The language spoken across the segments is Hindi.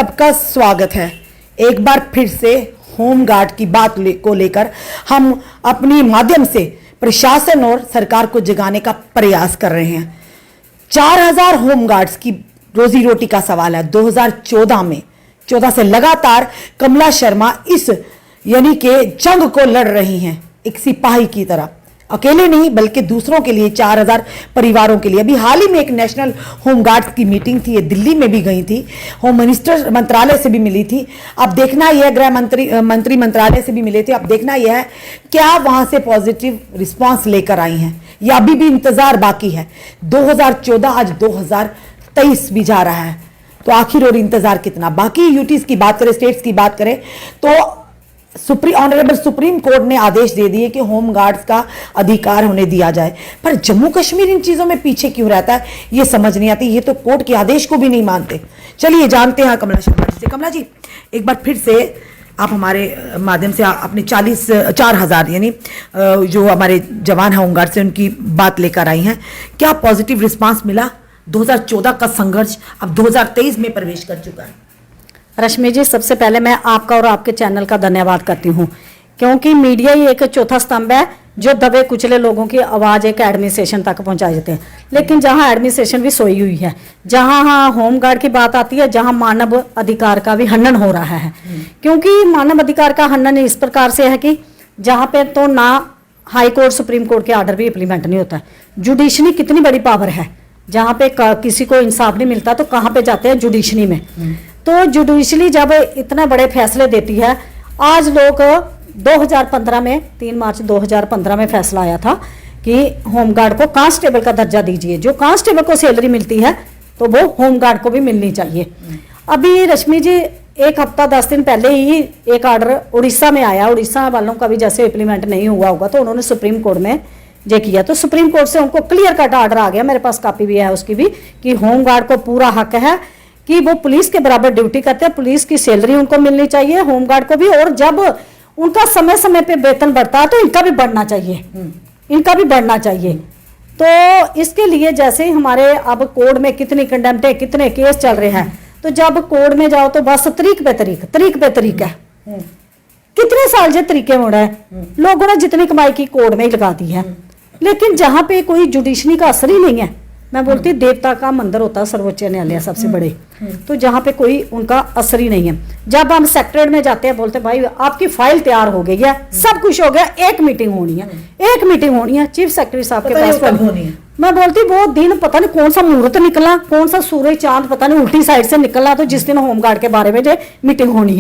सबका स्वागत है। एक बार फिर से होम गार्ड की बात को लेकर हम अपनी माध्यम से प्रशासन और सरकार को जगाने का प्रयास कर रहे हैं। 4000 होम गार्ड्स की रोजी रोटी का सवाल है। 2014 से लगातार कमला शर्मा इस यानी कि जंग को लड़ रही हैं, एक सिपाही की तरह। अकेले नहीं बल्कि दूसरों के लिए, 4000 परिवारों के लिए। अभी हाल ही में एक नेशनल होम गार्ड्स की मीटिंग थी, ये दिल्ली में भी गई थी, होम मिनिस्टर मंत्रालय से भी मिली थी। अब देखना यह गृह मंत्री मंत्रालय से भी मिले थे। अब देखना यह है क्या वहां से पॉजिटिव रिस्पांस लेकर आई हैं या अभी भी इंतजार बाकी है। 2014 आज 2023 भी जा रहा है, तो आखिर और इंतजार कितना बाकी। यूटीज की बात करें, स्टेट्स की बात करें तो ऑनरेबल सुप्रीम कोर्ट ने आदेश दे दिए कि होम गार्ड्स का अधिकार होने दिया जाए, पर जम्मू कश्मीर इन चीजों में पीछे क्यों रहता है ये समझ नहीं आती। ये तो कोर्ट के आदेश को भी नहीं मानते। चलिए जानते हैं कमला शर्मा जी से। कमला जी, एक बार फिर से आप हमारे माध्यम से अपने 4000 यानी जो हमारे जवान हैं होम गार्ड से, उनकी बात लेकर आई हैं। क्या पॉजिटिव रिस्पांस मिला? 2014 का संघर्ष अब 2023 में प्रवेश कर चुका है। रश्मि जी, सबसे पहले मैं आपका और आपके चैनल का धन्यवाद करती हूँ, क्योंकि मीडिया ही एक चौथा स्तंभ है जो दबे कुचले लोगों की आवाज़ एक एडमिनिस्ट्रेशन तक पहुँचाए जाते हैं। लेकिन जहाँ एडमिनिस्ट्रेशन भी सोई हुई है, जहाँ होम गार्ड की बात आती है, जहाँ मानव अधिकार का भी हनन हो रहा है। क्योंकि मानव अधिकार का हनन इस प्रकार से है कि जहाँ पे तो ना हाई कोर्ट सुप्रीम कोर्ट के आर्डर भी इम्प्लीमेंट नहीं होता है। जुडिशरी कितनी बड़ी पावर है, जहाँ पे किसी को इंसाफ नहीं मिलता तो कहाँ पे जाते हैं? जुडिशरी में। तो जुडिशरी जब इतने बड़े फैसले देती है, आज लोग 2015 में 3 मार्च 2015 में फैसला आया था कि होमगार्ड को कांस्टेबल का दर्जा दीजिए। जो कांस्टेबल को सैलरी मिलती है तो वो होमगार्ड को भी मिलनी चाहिए। अभी रश्मि जी, 1 हफ्ता 10 दिन पहले ही एक ऑर्डर उड़ीसा में आया। उड़ीसा वालों का भी जैसे इम्प्लीमेंट नहीं हुआ होगा तो उन्होंने सुप्रीम कोर्ट में ये किया, तो सुप्रीम कोर्ट से उनको क्लियर कट ऑर्डर आ गया, मेरे पास कॉपी भी है उसकी भी, कि होमगार्ड को पूरा हक है कि वो पुलिस के बराबर ड्यूटी करते हैं, पुलिस की सैलरी उनको मिलनी चाहिए, होमगार्ड को भी। और जब उनका समय समय पे वेतन बढ़ता है तो इनका भी बढ़ना चाहिए, इनका भी बढ़ना चाहिए। तो इसके लिए जैसे हमारे अब कोर्ट में कितनी कंडेम्प्ट है, कितने केस चल रहे हैं, तो जब कोर्ट में जाओ तो बस तरीक पे तरीक है। कितने साल से तरीके मोड़ा है, लोगों ने जितनी कमाई की कोर्ट में ही लगा दी है। लेकिन जहाँ पे कोई जुडिशरी का असर ही नहीं है, मैं बोलती देवता का मंदिर होता है सर्वोच्च न्यायालय सबसे बड़े, तो जहाँ पे कोई उनका असर ही नहीं है। जब हम सेक्रेटरीट में जाते हैं बोलते भाई आपकी फाइल तैयार हो गई है, सब कुछ हो गया, एक मीटिंग होनी है, चीफ सेक्रेटरी साहब के पास होनी है। मैं बोलती वो दिन पता नहीं कौन सा मुहूर्त निकला, कौन सा सूरज चांद पता नहीं उल्टी साइड से निकला, तो जिस दिन होमगार्ड के बारे में जो मीटिंग होनी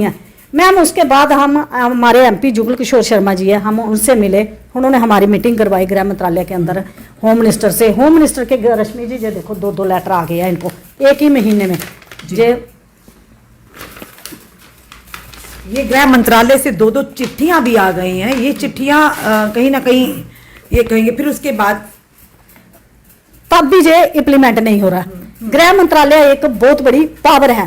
है मैम। उसके बाद हम हमारे MP जुगल किशोर शर्मा जी है, हम उनसे मिले, उन्होंने हमारी मीटिंग करवाई गृह मंत्रालय के अंदर होम मिनिस्टर से। होम मिनिस्टर के रश्मि जी जो देखो 2 लेटर आ गए हैं इनको एक ही महीने में। ये गृह मंत्रालय से 2 चिट्ठियां भी आ गई हैं। ये चिट्ठियां कहीं ना कहीं ये कहेंगे, फिर उसके बाद तब भी जो इम्प्लीमेंट नहीं हो रहा। गृह मंत्रालय एक बहुत बड़ी पावर है।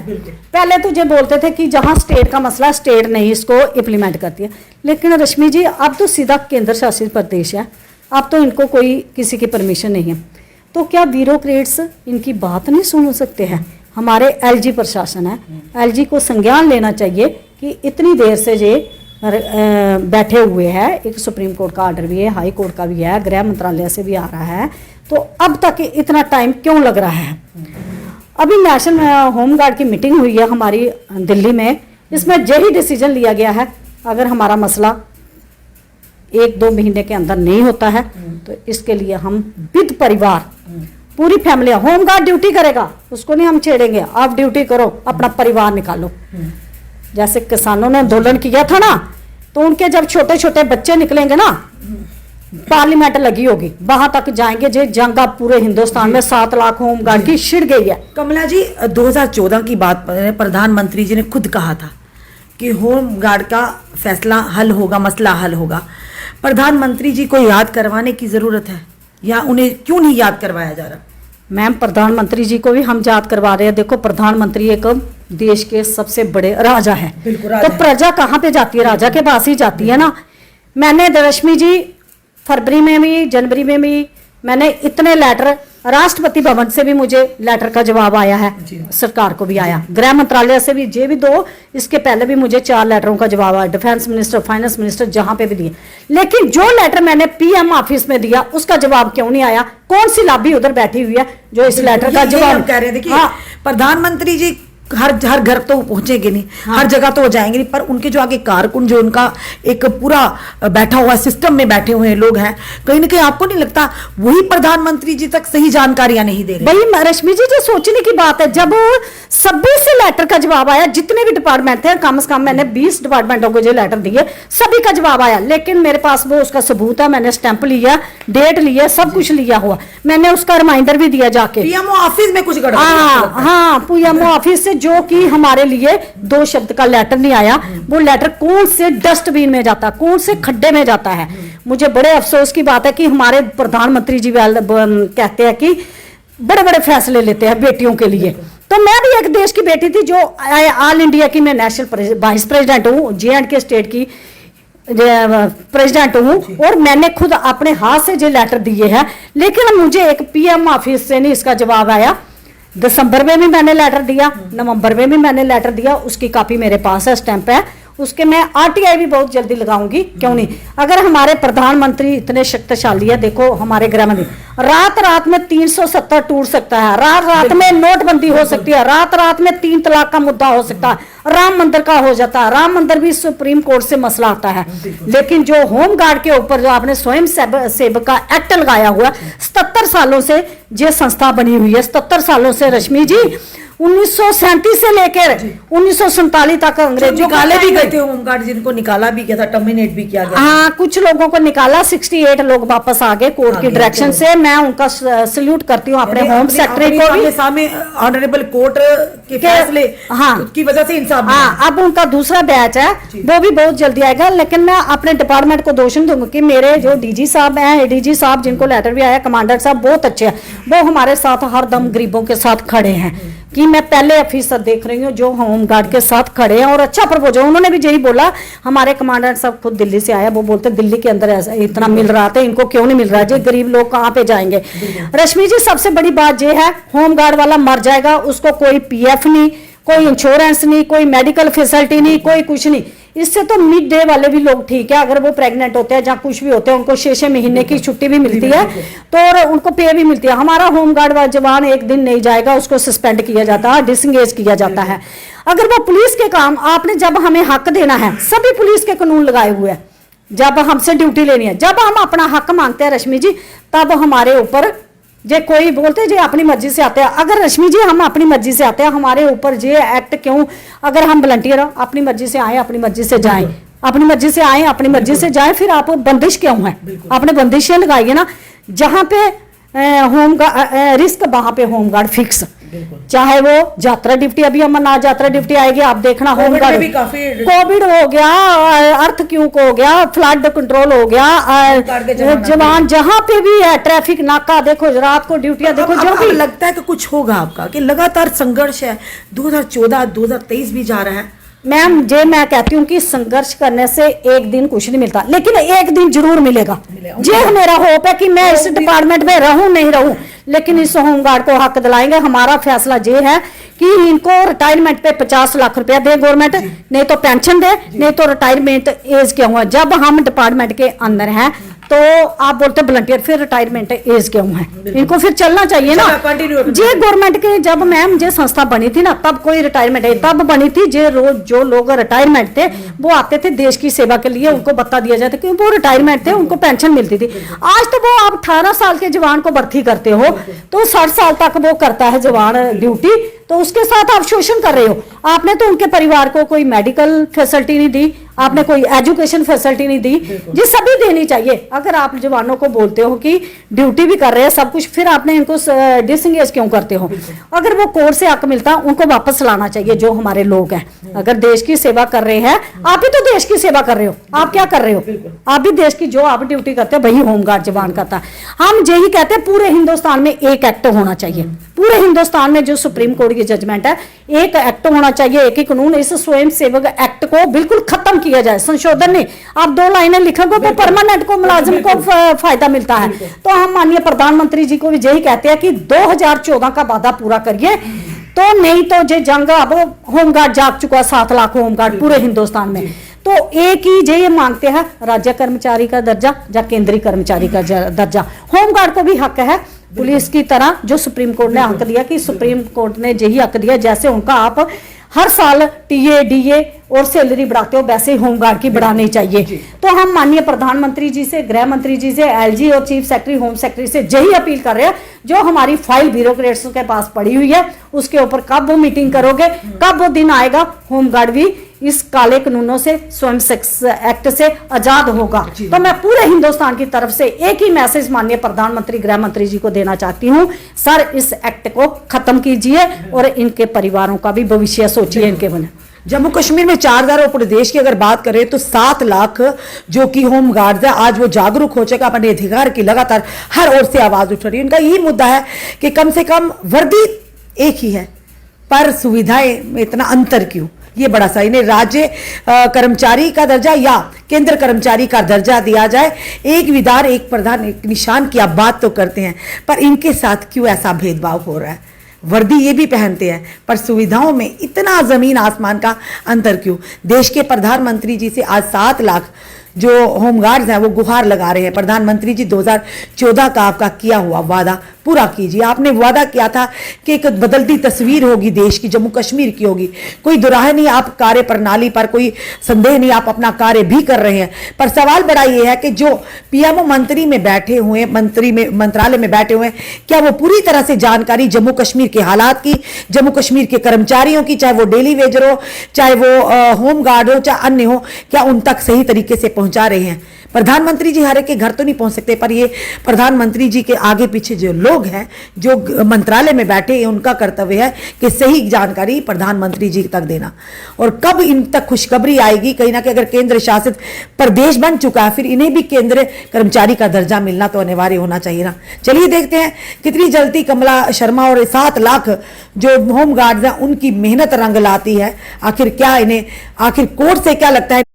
पहले तो जो बोलते थे कि जहां स्टेट का मसला, स्टेट नहीं इसको इम्प्लीमेंट करती है, लेकिन रश्मि जी अब तो सीधा केंद्र शासित प्रदेश है, अब तो इनको कोई किसी की परमिशन नहीं है। तो क्या ब्यूरोक्रेट्स इनकी बात नहीं सुन सकते हैं? हमारे LG प्रशासन है, LG को संज्ञान लेना चाहिए कि इतनी देर से ये बैठे हुए हैं। एक सुप्रीम कोर्ट का ऑर्डर भी है, हाई कोर्ट का भी है, गृह मंत्रालय से भी आ रहा है, तो अब तक इतना टाइम क्यों लग रहा है? अभी नेशनल होम गार्ड की मीटिंग हुई है हमारी दिल्ली में, इसमें यही डिसीजन लिया गया है अगर हमारा मसला 1-2 महीने के अंदर नहीं होता है तो इसके लिए हम विद परिवार पूरी फैमिली, होम गार्ड ड्यूटी करेगा उसको नहीं हम छेड़ेंगे, आप ड्यूटी करो, अपना परिवार निकालो। जैसे किसानों ने आंदोलन किया था ना, तो उनके जब छोटे छोटे बच्चे निकलेंगे ना, पार्लियामेंट लगी होगी, वहां तक जाएंगे। जो जंग अब पूरे हिंदुस्तान में 7 लाख होम गार्ड की छिड़ गई है। कमला जी, 2014 की बात प्रधानमंत्री जी ने खुद कहा था कि होम गार्ड का फैसला हल होगा, मसला हल होगा। प्रधानमंत्री जी को याद करवाने की जरूरत है या उन्हें क्यों नहीं याद करवाया जा रहा? मैम, प्रधानमंत्री जी को भी हम याद करवा रहे हैं। देखो, प्रधानमंत्री एक देश के सबसे बड़े राजा है, तो प्रजा कहाँ पे जाती है? राजा के पास ही जाती है ना। मैंने रश्मि जी फरवरी में भी, जनवरी में भी मैंने इतने लेटर राष्ट्रपति भवन से भी मुझे लेटर का जवाब आया है, सरकार को भी आया, गृह मंत्रालय से भी, ये भी 2, इसके पहले भी मुझे 4 लेटरों का जवाब आया, डिफेंस मिनिस्टर, फाइनेंस मिनिस्टर, जहां पे भी दिए। लेकिन जो लेटर मैंने पीएम ऑफिस में दिया उसका जवाब क्यों नहीं आया? कौन सी लॉबी उधर बैठी हुई है जो इस लेटर का जवाब कह रहे हैं? देखिए, प्रधानमंत्री जी हर घर तो पहुंचेंगे नहीं, हर जगह तो वो जाएंगे नहीं, पर उनके जो आगे कारकुन, जो उनका एक पूरा बैठा हुआ सिस्टम में बैठे हुए लोग हैं, कहीं ना कहीं आपको नहीं लगता वही प्रधानमंत्री जी तक सही जानकारियां नहीं दे रहे? भाई रश्मि जी, जो सोचने की बात है, जब सभी से लेटर का जवाब आया, जितने भी डिपार्टमेंट थे, कम से कम मैंने 20 डिपार्टमेंटों को जो लेटर दिए, सभी का जवाब आया, लेकिन मेरे पास वो उसका सबूत है, मैंने स्टैंप लिया, डेट लिया, सब कुछ लिया हुआ, मैंने उसका रिमाइंडर भी दिया जाके। पीएमओ ऑफिस में कुछ गड़बड़? हाँ, पीएमओ ऑफिस से, जो कि हमारे लिए 2 शब्द का लेटर नहीं आया। वो लेटर कौन से डस्टबिन में जाता, कौन से खड्डे में जाता है। मुझे बड़े अफसोस की बात है कि हमारे प्रधानमंत्री जी कहते हैं कि बड़े बड़े फैसले लेते हैं बेटियों के लिए। तो मैं भी एक देश की बेटी थी, जो ऑल इंडिया की, मैं नेशनल वाइस प्रेसिडेंट हूँ, J&K स्टेट की प्रेसिडेंट हूँ, और मैंने खुद अपने हाथ से जो लेटर दिए हैं। लेकिन मुझे एक पीएम ऑफिस से नहीं इसका जवाब आया। दिसंबर में भी मैंने लेटर दिया, नवंबर में भी मैंने लेटर दिया, उसकी कॉपी मेरे पास है, स्टैंप है उसके। मैं आरटीआई भी बहुत जल्दी लगाऊंगी, क्यों नहीं। अगर हमारे प्रधानमंत्री इतने शक्तिशाली है, देखो हमारे गृह मंत्री रात रात में 370 टूट सकता है, रात रात में नोटबंदी हो सकती है, रात रात में 3 तलाक का मुद्दा हो सकता है, राम मंदिर का हो जाता है, राम मंदिर भी सुप्रीम कोर्ट से मसला आता है। लेकिन जो होम गार्ड के ऊपर जो आपने स्वयं सेवक का एक्ट लगाया हुआ, 77 सालों से ये संस्था बनी हुई है, 77 सालों से रश्मि जी, 1937 से लेकर 1947 तक अंग्रेजों निकाले भी गए थे होमगार्ड, जिनको निकाला भी गया था, टर्मिनेट भी किया गया। हाँ, कुछ लोगों को निकाला, 68 लोग वापस आ गए कोर्ट की डायरेक्शन से। मैं उनका सल्यूट करती हूँ, अपने होम सेक्रेटरी को भी। सामने ऑनरेबल कोर्ट के फैसले की वजह से इंसाफ। हाँ, अब उनका दूसरा बैच है, वो भी बहुत जल्दी आएगा। लेकिन मैं अपने डिपार्टमेंट को दोष दूंगी कि मेरे जो डीजी साहब हैं, एडीजी साहब, जिनको लेटर भी आया, कमांडर साहब बहुत अच्छे हैं, वो हमारे साथ हर दम गरीबों के साथ खड़े हैं। कि मैं पहले ऑफिसर देख रही हूँ जो होम गार्ड के साथ खड़े हैं, और अच्छा प्रपोजल उन्होंने भी यही बोला। हमारे कमांडर साहब खुद दिल्ली से आया, वो बोलते दिल्ली के अंदर ऐसा इतना मिल रहा था, इनको क्यों नहीं मिल रहा है, गरीब लोग कहाँ पे जाएंगे। रश्मि जी, सबसे बड़ी बात यह है, होम गार्ड वाला मर जाएगा, उसको कोई पीएफ नहीं, कोई इंश्योरेंस नहीं, कोई मेडिकल फैसिलिटी नहीं, कोई कुछ नहीं। इससे तो मिड डे वाले भी लोग ठीक है, अगर वो प्रेग्नेंट होते हैं, जहाँ कुछ भी होते हैं, उनको 6 महीने की छुट्टी भी मिलती है, तो और उनको पे भी मिलती है। हमारा होमगार्ड जवान एक दिन नहीं जाएगा, उसको सस्पेंड किया जाता है, डिसंगेज किया जाता है। अगर वो पुलिस के काम, आपने जब हमें हक देना है, सभी पुलिस के कानून लगाए हुए हैं, जब हमसे ड्यूटी लेनी है, जब हम अपना हक मांगते हैं रश्मि जी, तब हमारे ऊपर जे कोई बोलते जे अपनी मर्जी से आते हैं। अगर रश्मि जी हम अपनी मर्जी से आते हैं, हमारे ऊपर जे एक्ट क्यों, अगर हम वलंटियर हो, अपनी मर्जी से आए, अपनी मर्जी से जाएं, अपनी मर्जी से आए, अपनी मर्जी से जाएं, फिर आप बंदिश क्यों है? आपने बंदिशें लगाइए ना, जहां पे होम रिस्क, वहां पे होमगार्ड फिक्स, चाहे वो यात्रा ड्यूटी, अभी अमरनाथ यात्रा ड्यूटी आएगी, आप देखना होमगार्ड भी काफी, कोविड हो गया, अर्थ क्यूक हो गया, फ्लड कंट्रोल हो गया, जवान जहां पे भी है, ट्रैफिक नाका देखो, रात को ड्यूटियां देखो, जो भी लगता है कि कुछ होगा आपका, कि लगातार संघर्ष है, 2014 2023 भी जा रहा है। मैम, मैं कहती हूँ कि संघर्ष करने से एक दिन कुछ नहीं मिलता, लेकिन एक दिन जरूर मिलेगा। ये मेरा होप है कि मैं इस डिपार्टमेंट में रहूं नहीं रहूं, लेकिन इस होमगार्ड को हक दिलाएंगे। हमारा फैसला ये है कि इनको रिटायरमेंट पे 50 लाख रुपया दे गवर्नमेंट, नहीं तो पेंशन दे, नहीं तो रिटायरमेंट एज क्यों है। जब हम डिपार्टमेंट के अंदर हैं तो आप बोलते वॉलंटियर, फिर रिटायरमेंट एज क्यों है? इनको फिर चलना चाहिए ना। जे गवर्नमेंट के जब मैम जे संस्था बनी थी ना, तब कोई रिटायरमेंट है तब बनी थी, जो लोग रिटायरमेंट थे वो आते थे देश की सेवा के लिए, उनको भत्ता दिया जाता, क्योंकि वो रिटायरमेंट थे, उनको पेंशन मिलती थी। आज तो वो आप 18 साल के जवान को भर्ती करते हो तो 60 साल तक वो करता है जवान ड्यूटी, तो उसके साथ आप शोषण कर रहे हो। आपने तो उनके परिवार को कोई मेडिकल फैसिलिटी नहीं दी, आपने कोई एजुकेशन फैसिलिटी नहीं दी, जी सभी देनी चाहिए। अगर आप जवानों को बोलते हो कि ड्यूटी भी कर रहे हैं सब कुछ, फिर आपने इनको डिसंगेज क्यों करते हो? अगर वो कोर्ट से हक मिलता, उनको वापस लाना चाहिए। जो हमारे लोग हैं, अगर देश की सेवा कर रहे हैं, आप भी तो देश की सेवा कर रहे हो, आप क्या कर रहे हो? आप भी देश की, जो आप ड्यूटी करते हैं वही होमगार्ड जवान करता है। हम यही कहते हैं, पूरे हिंदुस्तान में एक एक्ट होना चाहिए, पूरे हिंदुस्तान में जो सुप्रीम कोर्ट की जजमेंट है, एक एक्ट होना चाहिए, एक ही कानून। इस स्वयं सेवक एक्ट को बिल्कुल खत्म किया जाए, संशोधन नहीं। आप 2 लाइनें लिखोगे तो परमानेंट को मुलाजिम को फायदा मिलता है। तो हम माननीय प्रधानमंत्री जी को भी यही कहते हैं कि 2014 का वादा पूरा करिए, तो नहीं तो जे जंग अब होमगार्ड जाग चुका है, 7 लाख होमगार्ड पूरे हिंदुस्तान में। तो एक ही जे ये मांगते हैं राज्य कर्मचारी का दर्जा या केंद्रीय कर्मचारी का दर्जा। होमगार्ड को भी हक है पुलिस की तरह, जो सुप्रीम कोर्ट ने हक दिया कि सुप्रीम कोर्ट ने यही हक दिया जैसे उनका आप हर साल टीए डीए और सैलरी बढ़ाते हो वैसे ही होमगार्ड की बढ़ानी चाहिए। तो हम माननीय प्रधानमंत्री जी से, गृह मंत्री जी से, एलजी और चीफ सेक्रेटरी होम सेक्रेटरी से यही अपील कर रहे हैं, जो हमारी फाइल ब्यूरोक्रेट्स के पास पड़ी हुई है उसके ऊपर कब वो मीटिंग करोगे, कब वो दिन आएगा होमगार्ड भी इस काले कानूनों से, स्वयं सेक्स एक्ट से आजाद होगा। तो मैं पूरे हिंदुस्तान की तरफ से एक ही मैसेज माननीय प्रधानमंत्री गृह मंत्री जी को देना चाहती हूं, सर इस एक्ट को खत्म कीजिए और इनके परिवारों का भी भविष्य सोचिए इनके बने। जम्मू कश्मीर में 4000 और पूरे देश की अगर बात करें तो 7 लाख जो कि होम गार्ड्स है, आज वो जागरूक हो चुका, अपने अधिकार की लगातार हर ओर से आवाज उठ रही है। उनका यही मुद्दा है कि कम से कम वर्दी एक ही है पर सुविधाएं में इतना अंतर क्यों। ये बड़ा सा, इन्हें राज्य कर्मचारी का दर्जा या केंद्र कर्मचारी का दर्जा दिया जाए, एक विधान एक प्रधान एक निशान की आप बात तो करते हैं, पर इनके साथ क्यों ऐसा भेदभाव हो रहा है। वर्दी ये भी पहनते हैं पर सुविधाओं में इतना जमीन आसमान का अंतर क्यों। देश के प्रधानमंत्री जी से आज 7 लाख जो होमगार्ड्स हैं वो गुहार लगा रहे हैं, प्रधानमंत्री जी 2014 का आपका किया हुआ वादा पूरा कीजिए। आपने वादा किया था कि एक बदलती तस्वीर होगी देश की, जम्मू कश्मीर की होगी, कोई दुराह नहीं, आप कार्य प्रणाली पर कोई संदेह नहीं, आप अपना कार्य भी कर रहे हैं। पर सवाल बड़ा ये है कि जो पीएमओ मंत्री में बैठे हुए, मंत्रालय में बैठे हुए, क्या वो पूरी तरह से जानकारी जम्मू कश्मीर के हालात की, जम्मू कश्मीर के कर्मचारियों की, चाहे वो डेली वेजर हो, चाहे वो होम गार्ड हो, चाहे अन्य हो, क्या उन तक सही तरीके से पहुंचा रहे हैं। प्रधानमंत्री जी हर एक के घर तो नहीं पहुंच सकते, पर ये प्रधानमंत्री जी के आगे पीछे जो लोग हैं, जो मंत्रालय में बैठे हैं, उनका कर्तव्य है कि सही जानकारी प्रधानमंत्री जी तक देना। और कब इन तक खुशखबरी आएगी, कहीं ना कहीं अगर केंद्र शासित प्रदेश बन चुका है फिर इन्हें भी केंद्र कर्मचारी का दर्जा मिलना तो अनिवार्य होना चाहिए ना। चलिए देखते हैं कितनी जल्दी कमला शर्मा और 7 लाख जो होम गार्ड्स हैं उनकी मेहनत रंग लाती है। आखिर क्या इन्हें, आखिर कोर्ट से क्या लगता है।